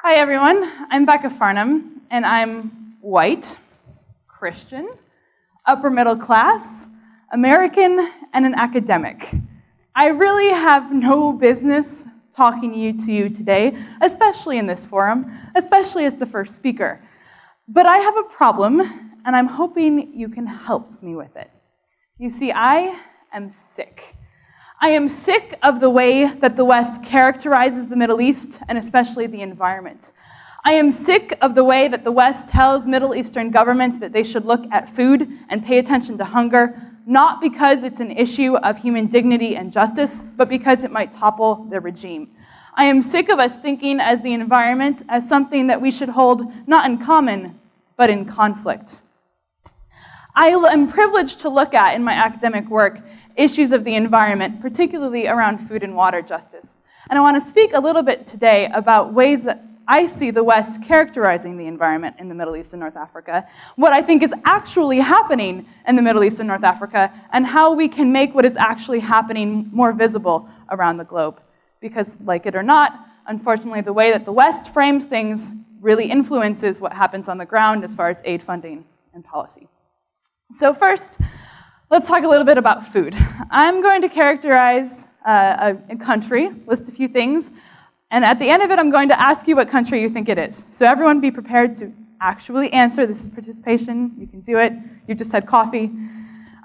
Hi everyone, I'm Becca Farnum, and I'm white, Christian, upper middle class, American, and an academic. I really have no business talking to you today, especially in this forum, especially as the first speaker. But I have a problem, and I'm hoping you can help me with it. You see, I am sick. I am sick of the way that the West characterizes the Middle East, and especially the environment. I am sick of the way that the West tells Middle Eastern governments that they should look at food and pay attention to hunger, not because it's an issue of human dignity and justice, but because it might topple their regime. I am sick of us thinking as the environment as something that we should hold not in common, but in conflict. I am privileged to look at, in my academic work, issues of the environment, particularly around food and water justice. And I want to speak a little bit today about ways that I see the West characterizing the environment in the Middle East and North Africa, what I think is actually happening in the Middle East and North Africa, and how we can make what is actually happening more visible around the globe. Because, like it or not, unfortunately, the way that the West frames things really influences what happens on the ground as far as aid funding and policy. So first, let's talk a little bit about food. I'm going to characterize a country, list a few things, and at the end of it, I'm going to ask you what country you think it is. So everyone be prepared to actually answer. This is participation. You can do it. You just had coffee.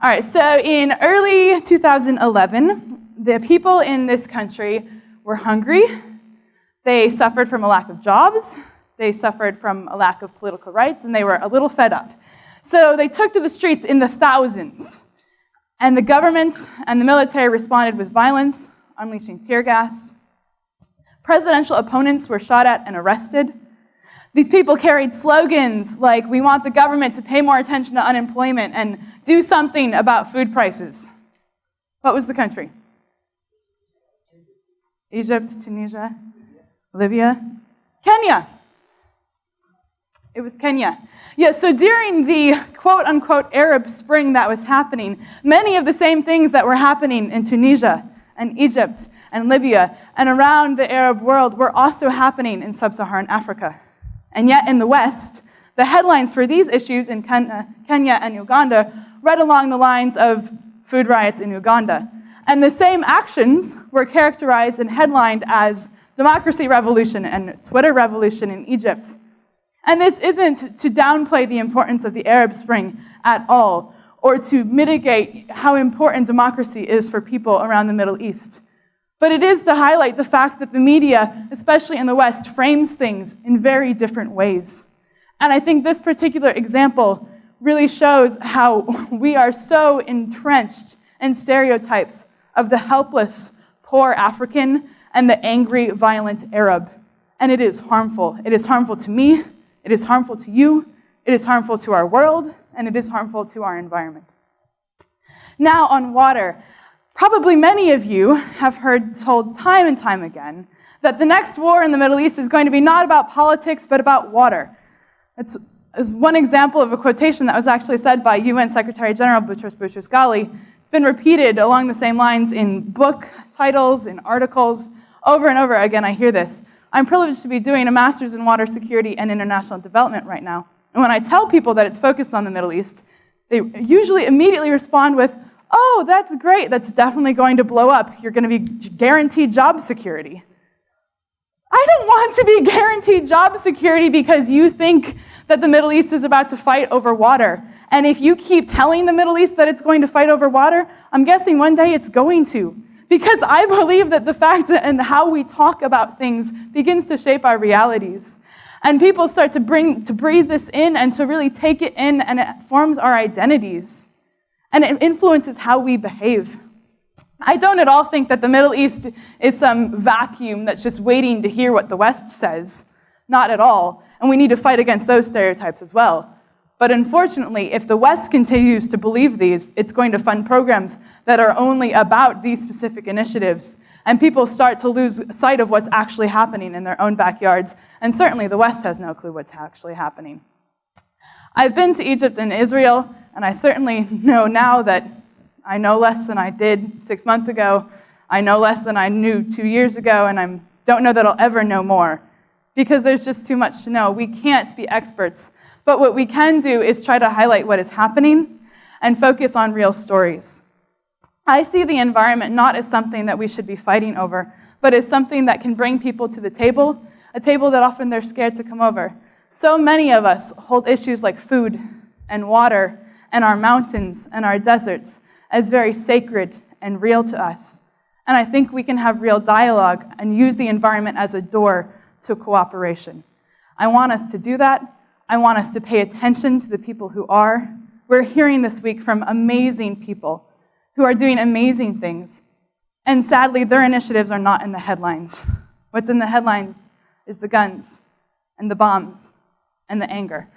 All right, so in early 2011, the people in this country were hungry. They suffered from a lack of jobs. They suffered from a lack of political rights, and they were a little fed up. So they took to the streets in the thousands. And the government and the military responded with violence, unleashing tear gas. Presidential opponents were shot at and arrested. These people carried slogans like, "We want the government to pay more attention to unemployment and do something about food prices." What was the country? Egypt, Tunisia, Libya, Kenya. It was Kenya. Yeah, so during the quote-unquote Arab Spring that was happening, many of the same things that were happening in Tunisia and Egypt and Libya and around the Arab world were also happening in sub-Saharan Africa. And yet in the West, the headlines for these issues in Kenya and Uganda read along the lines of food riots in Uganda. And the same actions were characterized and headlined as democracy revolution and Twitter revolution in Egypt. And this isn't to downplay the importance of the Arab Spring at all, or to mitigate how important democracy is for people around the Middle East. But it is to highlight the fact that the media, especially in the West, frames things in very different ways. And I think this particular example really shows how we are so entrenched in stereotypes of the helpless, poor African and the angry, violent Arab. And it is harmful. It is harmful to me. It is harmful to you, it is harmful to our world, and it is harmful to our environment. Now on water, probably many of you have heard told time and time again that the next war in the Middle East is going to be not about politics, but about water. It's one example of a quotation that was actually said by UN Secretary General Boutros Boutros-Ghali. It's been repeated along the same lines in book titles, in articles. Over and over again, I hear this. I'm privileged to be doing a master's in water security and international development right now. And when I tell people that it's focused on the Middle East, they usually immediately respond with, "Oh, that's great, that's definitely going to blow up. You're going to be guaranteed job security." I don't want to be guaranteed job security because you think that the Middle East is about to fight over water. And if you keep telling the Middle East that it's going to fight over water, I'm guessing one day it's going to. Because I believe that the fact and how we talk about things begins to shape our realities. And people start to breathe this in and to really take it in, and it forms our identities. And it influences how we behave. I don't at all think that the Middle East is some vacuum that's just waiting to hear what the West says. Not at all. And we need to fight against those stereotypes as well. But unfortunately, if the West continues to believe these, it's going to fund programs that are only about these specific initiatives, and people start to lose sight of what's actually happening in their own backyards, and certainly the West has no clue what's actually happening. I've been to Egypt and Israel, and I certainly know now that I know less than I did 6 months ago, I know less than I knew 2 years ago, and I don't know that I'll ever know more. because there's just too much to know. We can't be experts. But what we can do is try to highlight what is happening and focus on real stories. I see the environment not as something that we should be fighting over, but as something that can bring people to the table, a table that often they're scared to come over. So many of us hold issues like food and water and our mountains and our deserts as very sacred and real to us. And I think we can have real dialogue and use the environment as a door to cooperation. I want us to do that. I want us to pay attention to the people who are. We're hearing this week from amazing people who are doing amazing things. And sadly, their initiatives are not in the headlines. What's in the headlines is the guns and the bombs and the anger.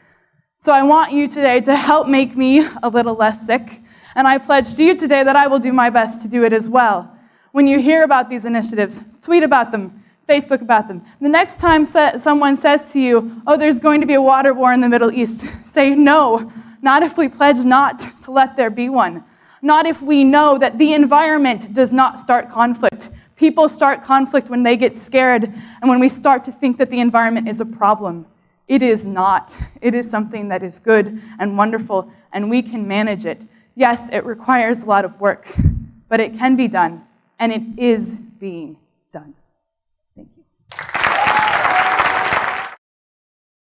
So I want you today to help make me a little less sick. And I pledge to you today that I will do my best to do it as well. When you hear about these initiatives, tweet about them, Facebook about them. The next time someone says to you, oh, there's going to be a water war in the Middle East, say no. Not if we pledge not to let there be one. Not if we know that the environment does not start conflict. People start conflict when they get scared and when we start to think that the environment is a problem. It is not. It is something that is good and wonderful, and we can manage it. Yes, it requires a lot of work, but it can be done, and it is being done. Thank you.